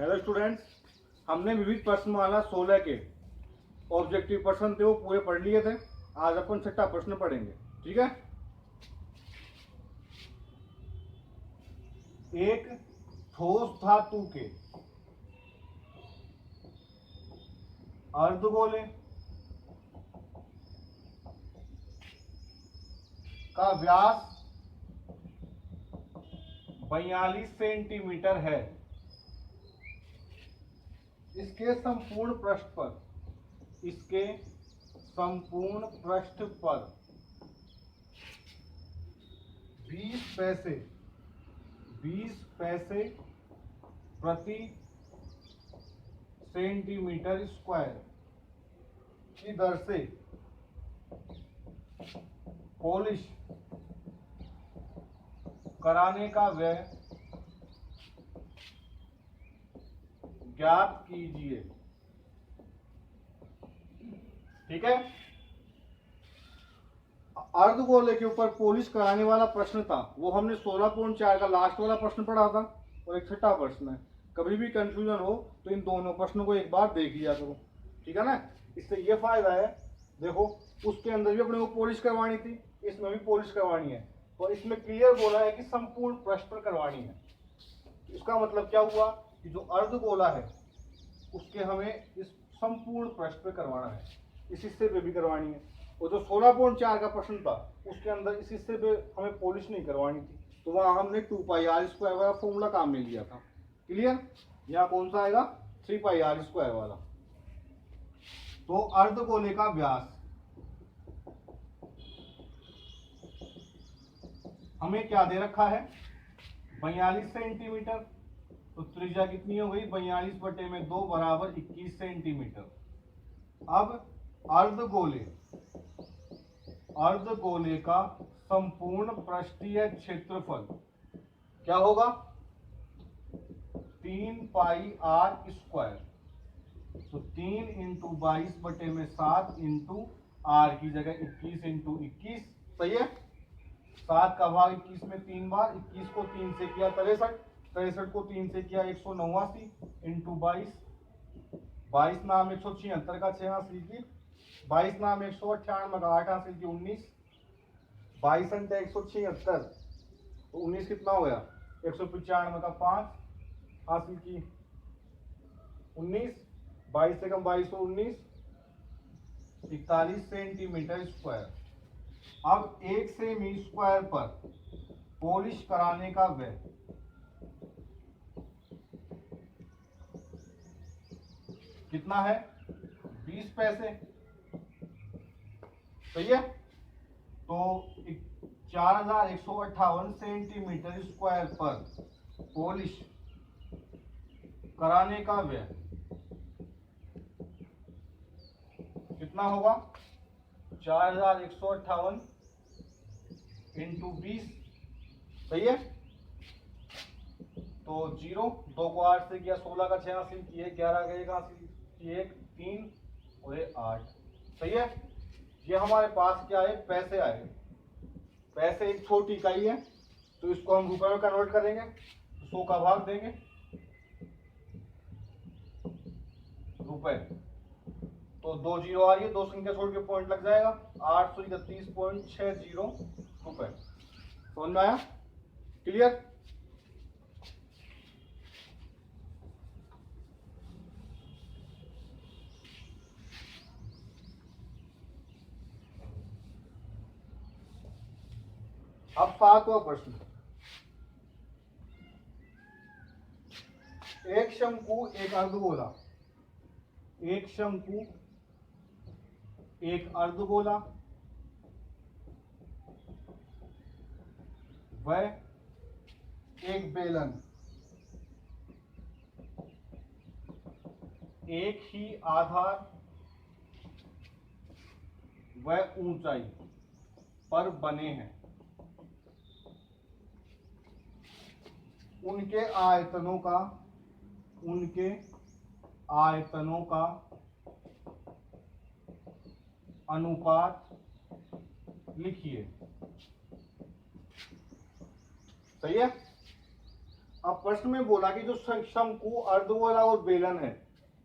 Hello students, हमने विविध प्रश्नमाला 16 के ऑब्जेक्टिव प्रश्न थे वो पूरे पढ़ लिए थे। आज अपन छठा प्रश्न पढ़ेंगे। ठीक है। एक ठोस धातु के अर्धगोले का व्यास 42 सेंटीमीटर है। इसके संपूर्ण पृष्ठ पर 20 पैसे प्रति सेंटीमीटर स्क्वायर की दर से पॉलिश कराने का व्यय ज्ञात कीजिए। ठीक है। अर्धगोले के ऊपर पॉलिश कराने वाला प्रश्न था, वो हमने 16.4 का लास्ट वाला प्रश्न पढ़ा था और एक छठा प्रश्न है। कभी भी कंफ्यूजन हो तो इन दोनों प्रश्नों को एक बार देख लिया करो। ठीक है ना। इससे ये फायदा है, देखो उसके अंदर भी अपने को पॉलिश करवानी थी, इसमें भी पॉलिश करवानी है, और इसमें क्लियर बोला है कि संपूर्ण पृष्ठ पर करवानी है। इसका मतलब क्या हुआ कि जो अर्धगोला है उसके हमें इस संपूर्ण पृष्ठ पे करवाना है, इस हिस्से पे भी करवानी है। और जो 16.4 का प्रश्न था उसके अंदर इस हिस्से पे हमें पॉलिश नहीं करवानी थी, तो वहां हमने 2πr² वाला फॉर्मूला काम में लिया था। क्लियर। यहाँ कौन सा आएगा? 3πr² वाला। तो अर्धगोले का व्यास हमें क्या दे रखा है? 42 सेंटीमीटर। तो त्रिज्या कितनी हो गई? 42/2 बराबर 21 सेंटीमीटर। अब अर्धगोले का संपूर्ण पृष्ठीय क्षेत्रफल क्या होगा? 3πr²। तो 3 × 22/7 × r की जगह 21 × 21। सही है। 7 का भाग 21 में 3 बार, 21 को 3 से किया 63, 63 को 3 से किया 189 × 22, 22 नाम 176 का 6 हासिल की, 22 नाम 198 का 8 हासिल की 19, 22 × 176 तो 19 कितना हो गया? 195 का 5 हासिल की 19, 22 से कम 22 और 19, 41 सेंटीमीटर स्क्वायर। अब 1 सेमी स्क्वायर पर पॉलिश कराने का व्यय कितना है? 20 पैसे। सही है। तो 4158 सेंटीमीटर स्क्वायर पर पॉलिश कराने का व्यय कितना होगा? 4158 × 20। सही है। तो 0, 2 को 8 से किया, 16 का 6 हासिल किए, 11 का 1 हासिल किए, 3 और 8। सही है। ये हमारे पास क्या है? पैसे आए। पैसे एक छोटी इकाई है, तो इसको हम रुपए में कन्वर्ट करेंगे, 100 का भाग देंगे रुपए। तो 2 जीरो आ रही है, 2 संख्या छोड़ के पॉइंट लग जाएगा, 831.60 रुपए। समझ में आया? क्लियर। अब 7वां प्रश्न। एक शंकु एक अर्धगोला, एक शंकु एक अर्धगोला व एक बेलन एक ही आधार व ऊंचाई पर बने हैं। उनके आयतनों का अनुपात लिखिए। सही है। अब प्रश्न में बोला कि जो शंकु, अर्धगोला और बेलन है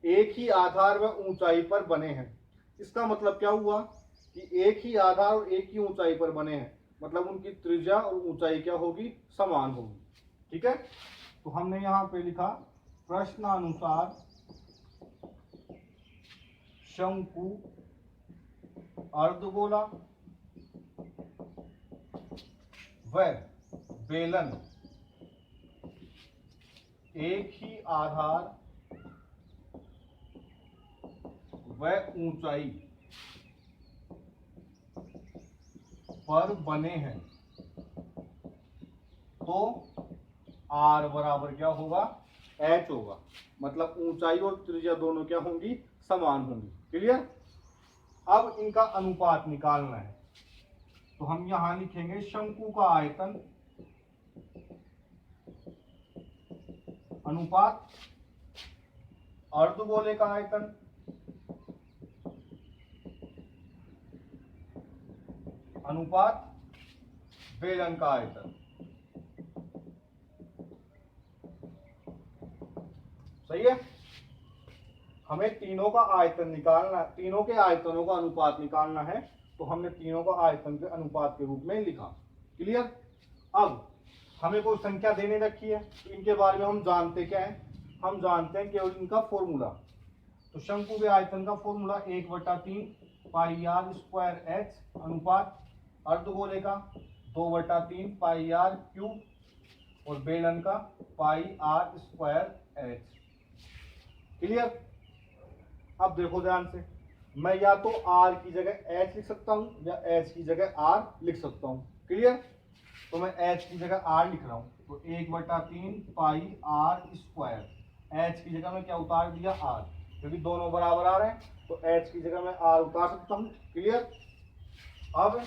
एक ही आधार व ऊंचाई पर बने हैं। इसका मतलब क्या हुआ कि एक ही आधार और एक ही ऊंचाई पर बने हैं, मतलब उनकी त्रिज्या और ऊंचाई क्या होगी, समान होगी। ठीक है, तो हमने यहां पे लिखा प्रश्नानुसार शंकु, अर्धगोला व बेलन एक ही आधार व ऊंचाई पर बने हैं, तो R बराबर क्या होगा, H होगा। मतलब ऊंचाई और त्रिज्या दोनों क्या होंगी, समान होंगी। क्लियर। अब इनका अनुपात निकालना है, तो हम यहां लिखेंगे शंकु का आयतन अनुपात अर्धगोले का आयतन अनुपात बेलन का आयतन। सही है। हमें तीनों का आयतन निकालना, तीनों के आयतनों का अनुपात निकालना है, तो हमने तीनों का आयतन के अनुपात के रूप में लिखा। क्लियर। अब हमें कोई संख्या देने रखी है, तो इनके बारे में हम जानते क्या है, हम जानते हैं केवल इनका फॉर्मूला। तो शंकु के आयतन का formula 1/3 pi R square H अनुपात अर्धगोले का 2/3 पाई आर क्यूब और बेलन का पाई आर स्क्वायर एच। क्लियर। अब देखो ध्यान से, मैं या तो r की जगह h लिख सकता हूं या h की जगह r लिख सकता हूं। क्लियर। तो मैं h की जगह r लिख रहा हूं, तो 1/3 पाई r स्क्वायर, h की जगह मैं क्या उतार दिया, r, क्योंकि दोनों बराबर आ रहे हैं, तो h की जगह मैं r उतार सकता हूं। क्लियर। अब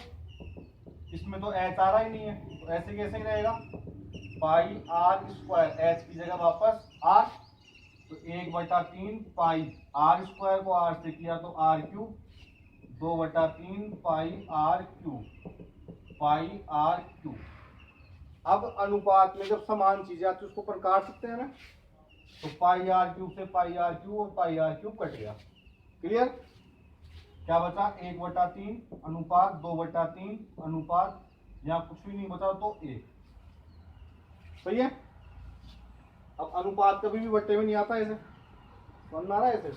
इसमें तो h आ रहा ही नहीं है, तो ऐसे कैसे ही रहेगा, पाई r स्क्वायर, h की जगह वापस r, तो 1/3 पाई आर स्क्वायर को r से किया तो r क्यूब, 2/3 पाई r क्यूब पाई r क्यूब। अब अनुपात में जब समान चीजें आती है उसको पर काट सकते हैं ना, तो पाई आर क्यूब से पाई आर क्यूब और पाई आर क्यूब कट गया। क्लियर। क्या बचा, 1/3 अनुपात 2/3 अनुपात, यहाँ कुछ भी नहीं बचा तो 1। सही है। अब अनुपात कभी भी बट्टे में नहीं आता, ऐसे समझ आ रहा है ऐसे।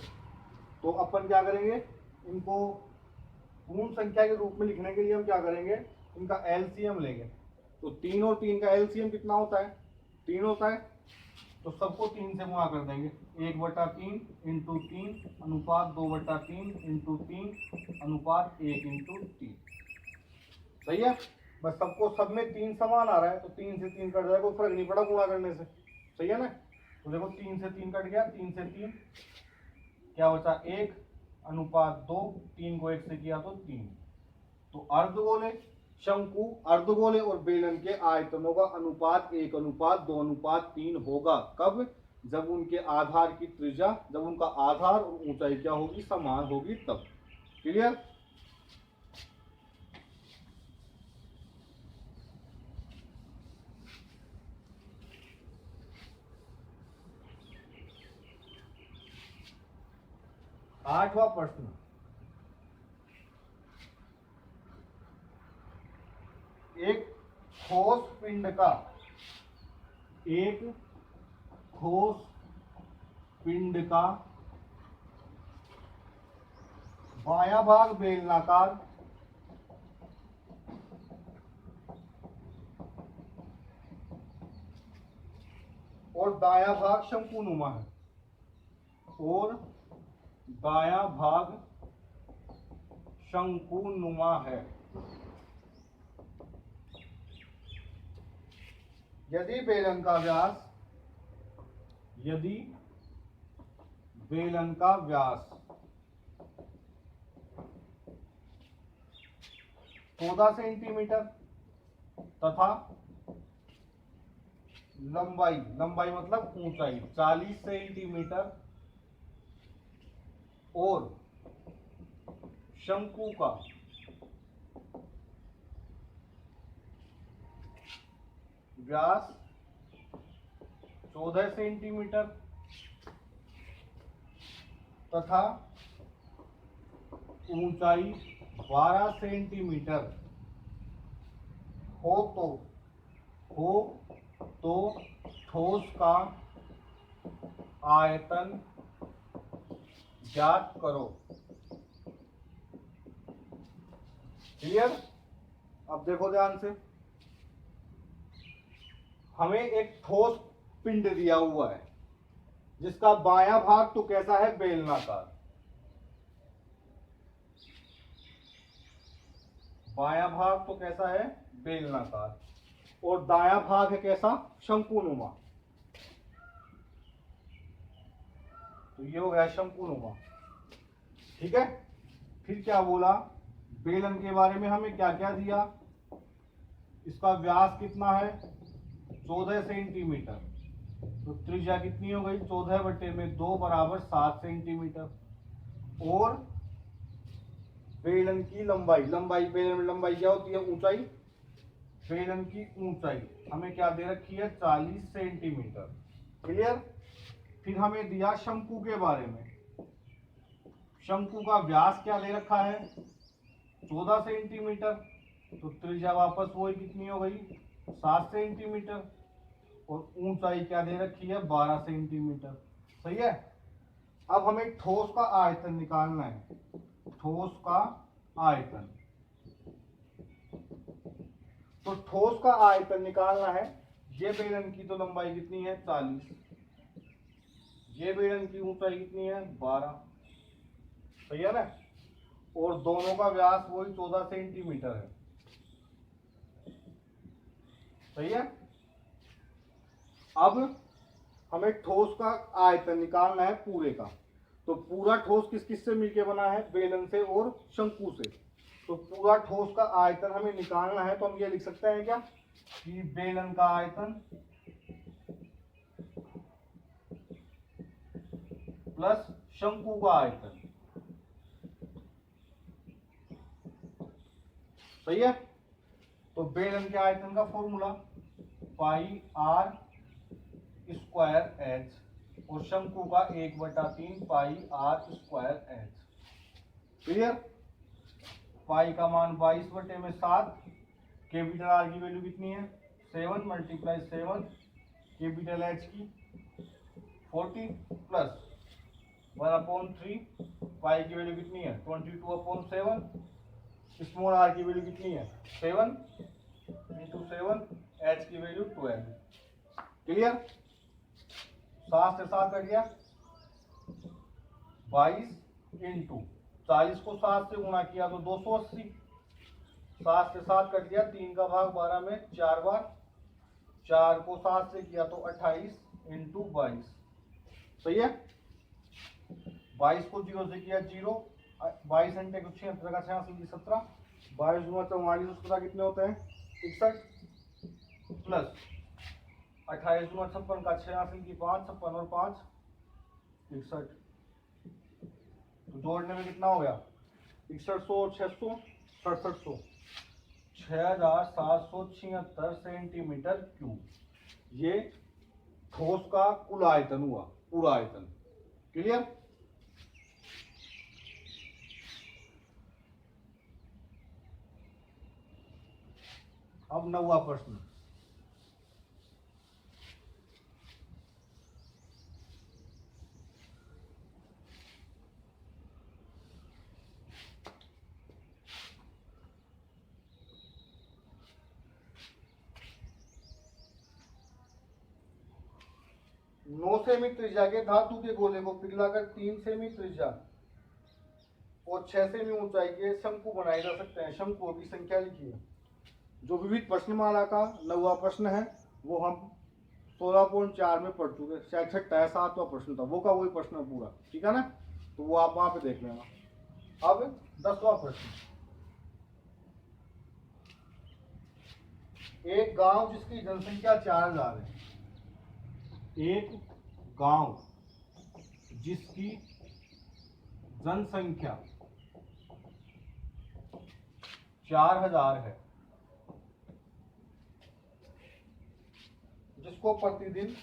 तो अपन क्या करेंगे, इनको पूर्ण संख्या के रूप में लिखने के लिए हम क्या करेंगे, इनका एलसीएम लेंगे। तो 3 और 3 का एलसीएम कितना होता है, 3 होता है, तो सबको 3 से गुणा कर देंगे। 1/3 इंटू 3 अनुपात 2/3 इंटू 3 अनुपात 1 इंटू 3। सही है। बस सबको सब में 3 समान आ रहा है, तो 3 से 3 कट जाएगा, कोई फर्क नहीं पड़ा गुणा करने से। सही है ना। तो देखो 3 से 3 कट गया, 3 से 3 क्या बचा, 1 अनुपात 2, 3 को 1 से किया तो 3। तो अर्धगोले, शंकु, अर्धगोले और बेलन के आयतनों का अनुपात 1:2 अनुपात 3 होगा। कब, जब उनके आधार की त्रिज्या, जब उनका आधार और ऊंचाई क्या होगी, समान होगी तब। क्लियर। आठवां प्रश्न, एक ठोस पिंड का, एक ठोस पिंड का बायां भाग बेलनाकार और दायां भाग शंकुनुमा है, और दायां भाग शंकुनुमा है। यदि बेलन का व्यास, यदि बेलन का व्यास 14 सेंटीमीटर तथा लंबाई, लंबाई मतलब ऊंचाई 40 सेंटीमीटर और शंकु का व्यास 14 सेंटीमीटर तथा ऊंचाई 12 सेंटीमीटर हो तो ठोस का आयतन ज्ञात करो। क्लियर? अब देखो ध्यान से, हमें एक ठोस पिंड दिया हुआ है जिसका बायां भाग तो कैसा है, बेलनाकार। बायां भाग तो कैसा है, बेलनाकार, और दायां भाग है कैसा, शंकुनुमा। तो ये हो गया शंकुनुमा। ठीक है, फिर क्या बोला, बेलन के बारे में हमें क्या क्या दिया, इसका व्यास कितना है 14 सेंटीमीटर, तो त्रिज्या कितनी हो गई 14/2 बराबर 7 सेंटीमीटर। और बेलन की लंबाई, बेलन में लंबाई क्या होती है, ऊंचाई, बेलन की ऊंचाई हमें क्या दे रखी है 40 सेंटीमीटर। क्लियर? फिर हमें दिया शंकु के बारे में, शंकु का व्यास क्या दे रखा है 14 सेंटीमीटर, तो त्रिज्या वापस वही कितनी हो गई 7 सेंटीमीटर, और ऊंचाई क्या दे रखी है 12 सेंटीमीटर। सही है? अब हमें ठोस का आयतन निकालना है, ठोस का आयतन। तो ठोस का आयतन निकालना है, ये बेलन की तो लंबाई कितनी है 40, ये बेलन की ऊंचाई कितनी है 12, सही है ना, और दोनों का व्यास वही 14 सेंटीमीटर है। सही है? अब हमें ठोस का आयतन निकालना है पूरे का। तो पूरा ठोस किस किस से मिलके बना है, बेलन से और शंकु से। तो पूरा ठोस का आयतन हमें निकालना है, तो हम ये लिख सकते हैं क्या कि बेलन का आयतन प्लस शंकु का आयतन। सही है? तो बेलन के आयतन का formula pi R square H, और शंकु का 1/3 pi R square H. Clear? Pi का मान 22/7, कैपिटल आर की वैल्यू कितनी है 7 × 7, कैपिटल एच की 40 प्लस 1/3, पाई की वैल्यू कितनी है 22/7, स्मॉल आर की वैल्यू कितनी है 7 × 7, एच की वैल्यू 12। क्लियर? 7 से 7 कट गया, 22 × 40 को 7 से गुणा किया तो 280, 7 से 7 कट गया, 3 का भाग 12 में 4 बार, 4 को 7 से किया तो 28 × 22। सही है? 22 को 0 से किया 0, 22 घंटे को 76 का 86 17, 22 × 44 उसका कितने होते हैं 61, प्लस 28 × 56 का 86 की 5, 56 और 5 61, तो जोड़ने में कितना हो गया 6100 और 600 6700, 6776 सेंटीमीटर क्यूब। ये ठोस का कुल आयतन हुआ, पूरा आयतन। क्लियर? अब 9वां प्रश्न, नौ सेमी त्रिज्या के धातु के गोले को पिघलाकर 3 सेमी त्रिज्या और 6 सेमी ऊंचाई के शंकु बनाए जा सकते हैं। शंकुओं की संख्या लिखिए। जो विविध प्रश्नमाला का 9वां प्रश्न है वो हम 16.4 में पढ़ चुके, शायद 7वां प्रश्न था, वो का वही प्रश्न है पूरा। ठीक है ना, तो वो आप वहां पे देख लेना। अब 10वां प्रश्न, एक गांव जिसकी जनसंख्या 4000 है, एक गांव जिसकी जनसंख्या 4000 है, जिसको प्रतिदिन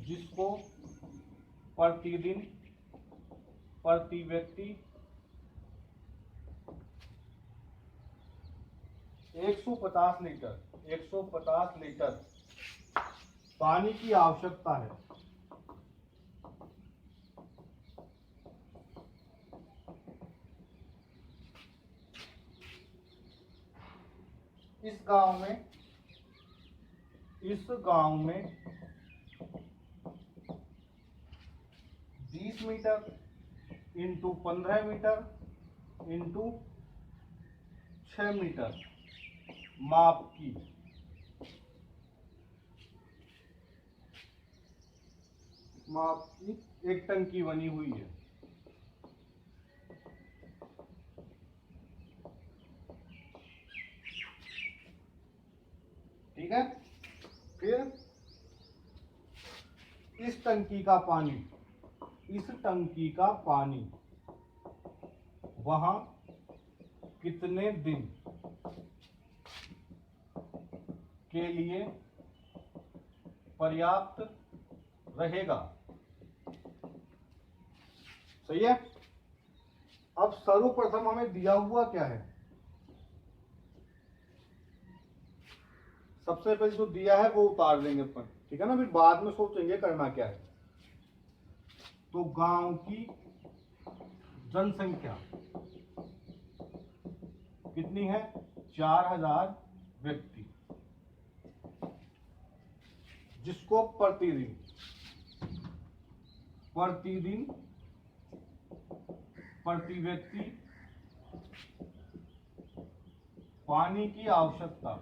जिसको प्रतिदिन प्रति व्यक्ति 150 लीटर पानी की आवश्यकता है। इस गांव में 20 metre into 15 metre into 6 metre माप की एक टंकी बनी हुई है। ठीक है, फिर इस टंकी का पानी वहां कितने दिन के लिए पर्याप्त रहेगा। सही है। अब सर्वप्रथम हमें दिया हुआ क्या है, सबसे पहले जो दिया है वो उतार देंगे अपन, ठीक है ना, फिर बाद में सोचेंगे करना क्या है। तो गांव की जनसंख्या कितनी है, 4000 व्यक्ति, जिसको प्रतिदिन प्रति व्यक्ति पानी की आवश्यकता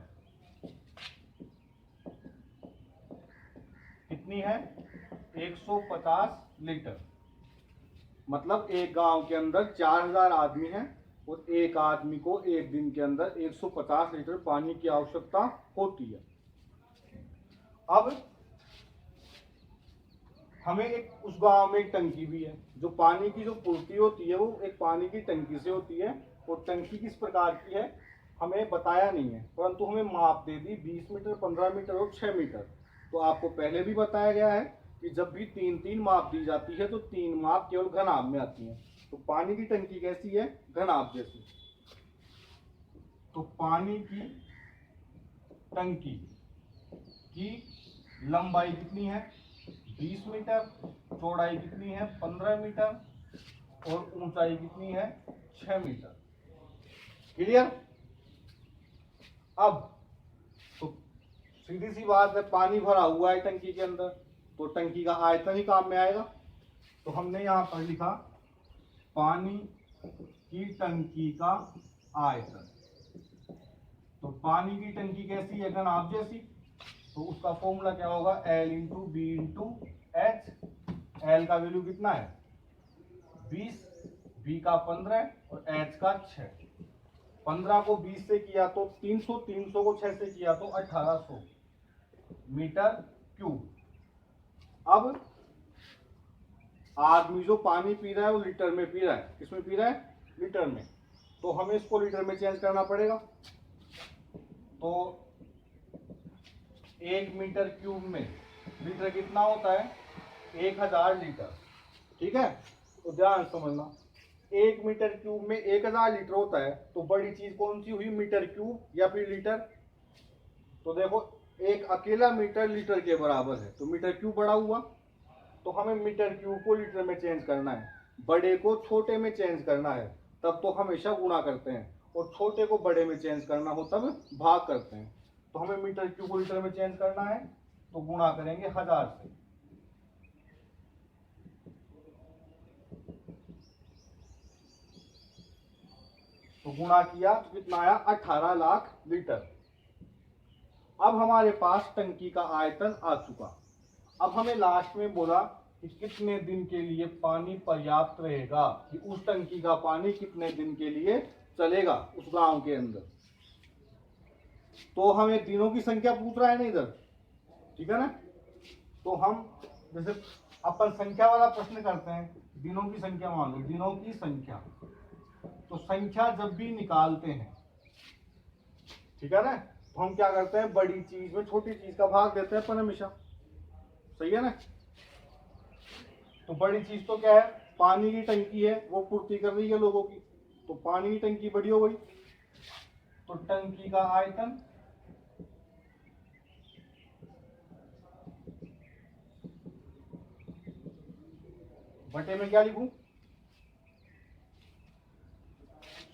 कितनी है, 150 लीटर। मतलब एक गांव के अंदर 4000 आदमी हैं और एक आदमी को एक दिन के अंदर 150 लीटर पानी की आवश्यकता होती है। अब हमें उस गांव में एक टंकी भी है, जो पानी की जो पूर्ति होती है वो एक पानी की टंकी से होती है। और टंकी किस प्रकार की है हमें बताया नहीं है, परंतु हमें माप दे दी 20 मीटर, 15 मीटर और 6 मीटर। तो आपको पहले भी बताया गया है कि जब भी 3-3 माप दी जाती है तो 3 माप केवल घनाभ में आती है। तो पानी की टंकी कैसी है, घनाभ जैसी। तो पानी की टंकी की लंबाई कितनी है, 20 मीटर, चौड़ाई कितनी है, 15 मीटर और ऊंचाई कितनी है, 6 मीटर। क्लियर। अब तो सीधी सी बात है, पानी भरा हुआ है टंकी के अंदर, तो टंकी का आयतन ही काम में आएगा। तो हमने यहां पर लिखा पानी की टंकी का आयतन। तो पानी की टंकी कैसी है, घनाभ जैसी। तो उसका फॉर्मूला क्या होगा, L into B into H. L का वैल्यू कितना है, 20, बी का 15 और एच का 6। 15 को 20 से किया तो 300, 300 को 6 से किया तो 1800 मीटर क्यूब। अब आदमी जो पानी पी रहा है वो लीटर में पी रहा है, किसमें पी रहा है, लीटर में। तो हमें इसको लीटर में चेंज करना पड़ेगा। तो 1 मीटर क्यूब में लीटर कितना होता है, 1000 लीटर। ठीक है, तो ध्यान समझना, 1 मीटर क्यूब में 1000 लीटर होता है। तो बड़ी चीज कौन सी हुई, मीटर क्यूब या फिर लीटर। तो देखो एक अकेला मीटर लीटर के बराबर है, तो मीटर क्यूब बड़ा हुआ। तो हमें मीटर क्यूब को लीटर में चेंज करना है, बड़े को छोटे में चेंज करना है, तब तो हमेशा गुणा करते हैं। और छोटे को बड़े में चेंज करना हो तब भाग करते हैं। तो हमें मीटर क्यूब को लीटर में चेंज करना है, तो गुणा करेंगे 1000 से। तो गुणा किया तो कितना आया, 18 लाख लीटर। अब हमारे पास टंकी का आयतन आ चुका। अब हमें लास्ट में बोला कि कितने दिन के लिए पानी पर्याप्त रहेगा, कि उस टंकी का पानी कितने दिन के लिए चलेगा उस गांव के अंदर। तो हमें दिनों की संख्या पूछ रहा है ना इधर, ठीक है ना। तो हम जैसे अपन संख्या वाला प्रश्न करते हैं, दिनों की संख्या मान लो, दिनों की संख्या। तो संख्या जब भी निकालते हैं, ठीक है ना, तो हम क्या करते हैं, बड़ी चीज में छोटी चीज का भाग देते हैं अपन हमेशा। सही है ना। तो बड़ी चीज तो क्या है, पानी की टंकी है, वो पूर्ति कर रही है लोगों की, तो पानी की टंकी बड़ी हो गई। तो टंकी का आयतन बटे में क्या लिखूं,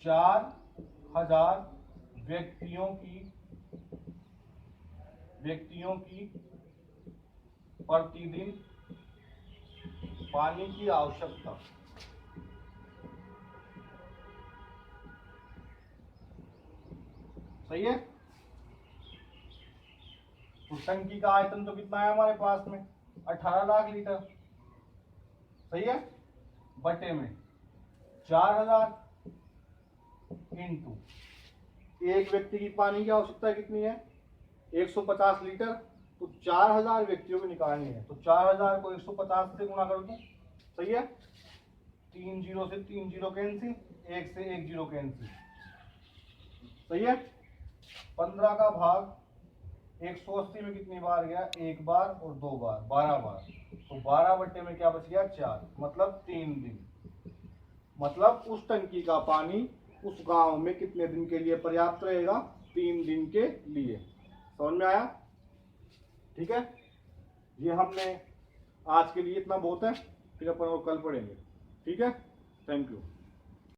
4000 व्यक्तियों की प्रतिदिन पानी की आवश्यकता। सही है। तो टंकी का आयतन तो कितना है हमारे पास में, 18 लाख लीटर। सही है। बटे में 4000 इंटू एक व्यक्ति की पानी की आवश्यकता कितनी है, 150 लीटर। तो 4000 व्यक्तियों को निकालनी है, तो 4000 को 150 से गुणा कर दूं। सही है। 3 जीरो से 3 जीरो कैंसिल, 1 से 1 जीरो कैंसिल। सही है। 15 का भाग 180 में कितनी बार गया, एक बार और दो बार, 12 बार। तो 12 बट्टे में क्या बच गया, 4, मतलब 3 दिन। मतलब उस टंकी का पानी उस गांव में कितने दिन के लिए पर्याप्त रहेगा, 3 दिन के लिए। समझ में आया। ठीक है। ये हमने आज के लिए इतना बहुत है, फिर अपन और कल पढ़ेंगे। ठीक है। Thank you.